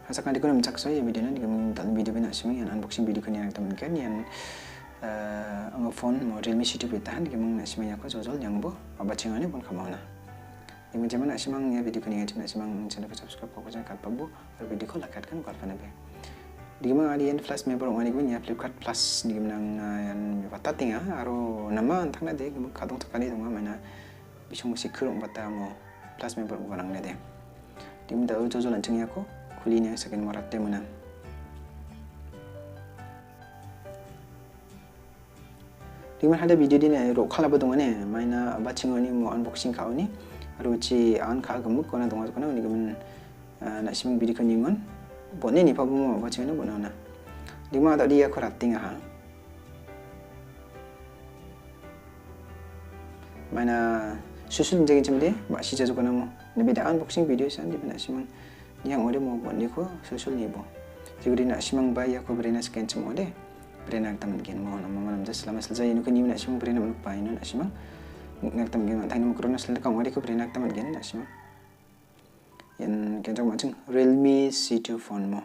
Asalkan di kono mencak saya video nanti kami dalam video bina semua yang unboxing video kini yang teman kan yang phone mau Realme C2 di kami nak semua aku jual yang bo apa cengannya pun Ka.mao na. Yang macam mana semang ya video kini yang semang channel subscribe aku jangan ka.bo video ko lakat kan kalau nabe. Di kami ada yang flash member orang ini ya Flipkart Plus di kami nang yang batat tinggal aro nama entah nade kami kadang sekali tu mana bisa musik kerung batat mau flash member orang nade. Di kami dah jual lanceng aku kulinya second morat temuna. Di mana ada video ni rok khala badung ane maina batching ni mo unboxing kau ni aruci an kha gemuk kona donga kona ni gamen nak siming video kan ningon bonne ni pabu mo batching ni bonana. Di mana tak dia aku rating ha. Maina susul jadi macam dia bak si jazu kona mo. Ni beda unboxing video san di mana simang yang ode mau buat ni ko susul ni bo. Jadi nak simang bayi aku brena sikgenchim ode. Brena kita mungkin mau nama mana macam selama selesai ini kan ni nak simang brena lupa ini nak simang nak kita mungkin tanya makro nak selesai kamu ode ko brena kita mungkin nak simang. Yang kita macam Realme C2 phone mo.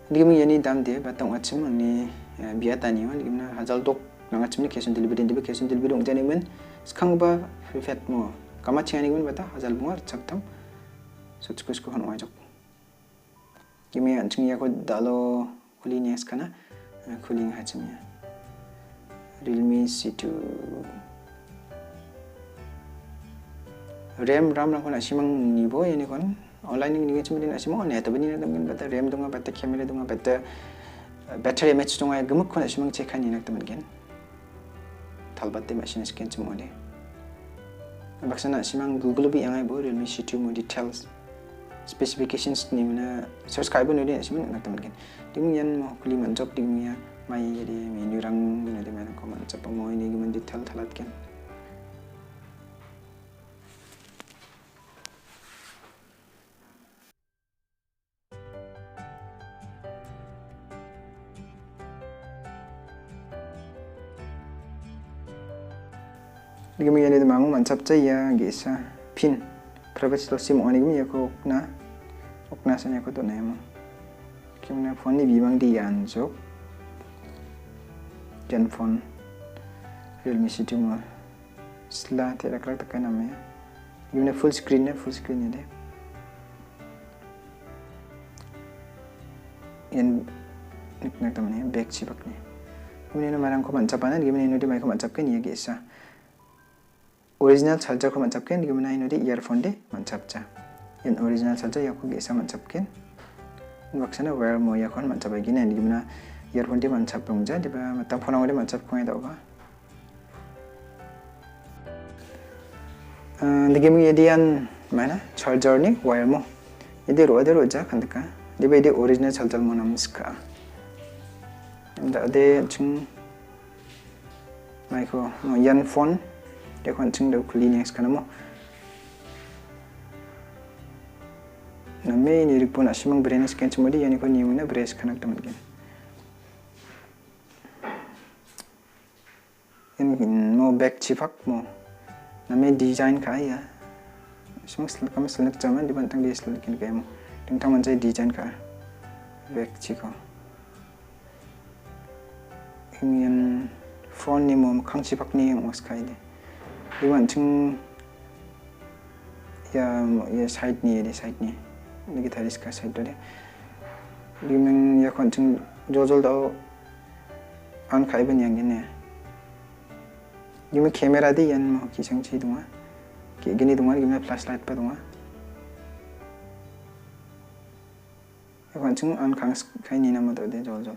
Di kami yang ni dam dia batang macam ni biar tani mana di mana hazal dok nang macam ni cash on delivery dong jadi men sekarang ba fat mo kamat cini men bata hazal bungar caktam so cukup kan wajib kami ancing ya ko dalo kulinya sekarang kuling hacamnya Realme C2 RAM ko nak simang nibo ini kan online ni cuma dia nak simang ni tapi ni nak mungkin bata RAM dunga bata kamera dunga bata battery match dunga gemuk ko nak simang check kan ni nak mungkin talbatte machine scan cuma dia baksa nak simang Google bi yang ai bo Realme C2 mo details specifications ni mana subscriber ni dia simang nak mungkin di mungkin mo kuli manjok di mungkin mai jadi menu rang ni ada mana komen cepat mo ini gimana detail talat kan. Di kami yang itu mamu mantap ya gesa pin private sim on ini aku okna sana aku tu nama kami phone ni bimang di anjok jan phone Realme C2 mo setelah tidak kelak tekan namanya kami full screen ni deh yang nak teman ni back cipak ni kami ni marang ko mantap mana kami ni di mai ko mantap kan ya gesa original charger ko mancapkan di mana ini earphone de mancapcha. Yang original charger ya ko gesa mancapkan. Baksana wire mo ya kon mancap lagi nih, gimana earphone dia mancap dong jadi, mata phone dia mancap kau yang tahu apa? Digim yedian mana charger nih wire mo, jadi roda aja kan deka, dia original charger mo namiska. Ada cing micro yan phone dia kon cing dah clean yang sekarang mo. Namanya ini pun asyik brena sikgenchim modi yani kon niuna brace kanak teman kan. Ini mau back cipak mau. Namanya design kaya. Semua kami selek zaman di bantang DSLR kan kayak mau. Dengan taman saya design kaya. Back ciko. Ini phone ni mau kang cipak ni yang mas kaya deh. Di bantang ya side ni ada side ni. Ini kita discuss itu deh. Dimeng ya konceng jojol tau an kaiban yang ini. Dimeng kamera di yang mau kisang cie dunga. Gini dunga gimana flashlight pa dunga. Ya konceng an kang kai ni nama tau deh jojol.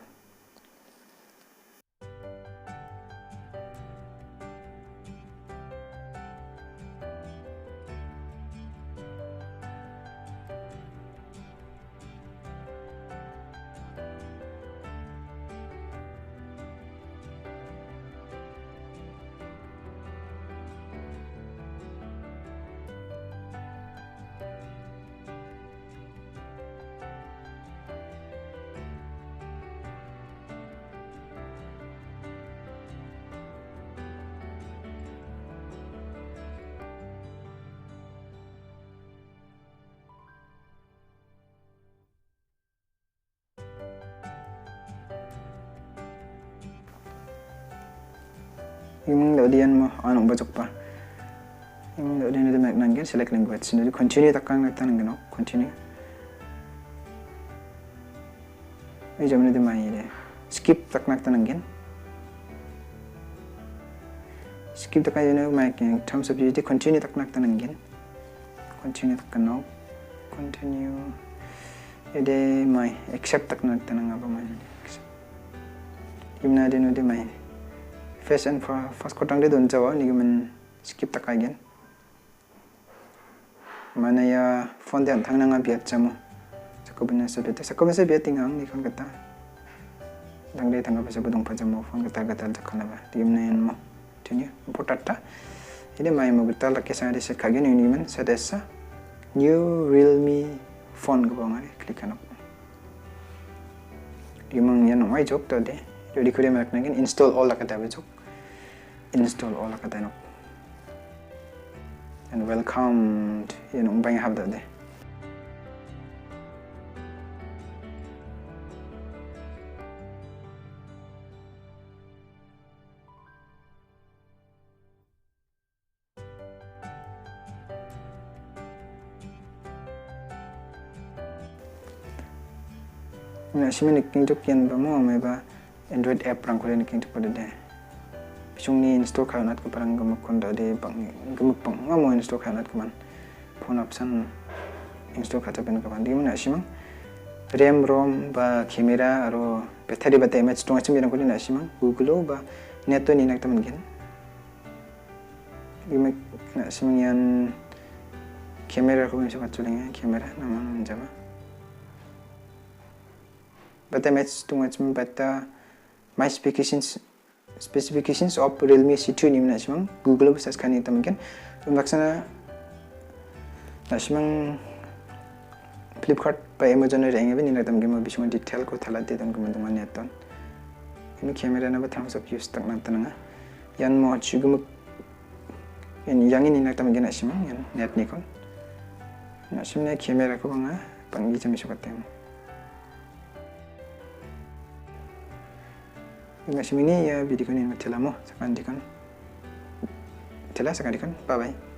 Yung daudian mo anong bajok pa. Yung daudian itu nanggen select language. Jadi continue takkan nagtan nanggen continue. Ini jaman itu main deh. Skip tak nagtan nanggen. Skip tak aja nih main yang terms of use continue tak nagtan nanggen. Continue takkan no. Continue. Jadi main accept tak nagtan nang apa main. Gimana dia nanti main. Face and first kotang dia don't jawab, ni kita skip tak aja. Mana ya phone dia antang nang biar jamu. Sakobnya sebiar tinggal ni kan kata. Dang dia tangga pasal bedong pajamu phone kata jakkan apa. Dia menayan mo, tunya important ta. Ini main mo betul lagi saya ada set kagen ini man saya desa new Realme phone ke bawah ni klik kan. Dia yang nomai jok tu deh. Jadi kuliah mereka nangin install all kata besok. Install all kata nok. And welcome to banyak hab deh. Nah, sih ni kintuk yang bamu ameba Android app perang kuliah ni kintuk pada deh. Pisung ni install kainat ke perang gemuk konda deh gemuk pang ngamu install kainat ke man. Phone option install kata pen ke man. Di mana sih mang RAM, ROM, ba kamera, aro battery image tu macam ni kuliah ni sih mang Google ba net tu ni nak teman kan. Di mana sih mang yang kamera aku bisa kat tulangnya kamera nama menjama. Battery image tu macam bata my specifications of Realme C2 ni mana sih mang Google bisa sekarang ni teman kan. Maksudnya sih mang Flipkart by Amazon ni rengi ni nak teman kan bisa detail ko thalat deh teman kan teman ni aton. Ini kamera nama terms of use tak nak tenang. Yang mau juga yang ini nak teman kan sih mang yang net Nikon. Nak sih ni kamera ko bang panggil macam itu kata. Terima kasih ini ya video ini Mitela mo Sandisk. Mitela Sandisk. Bye bye.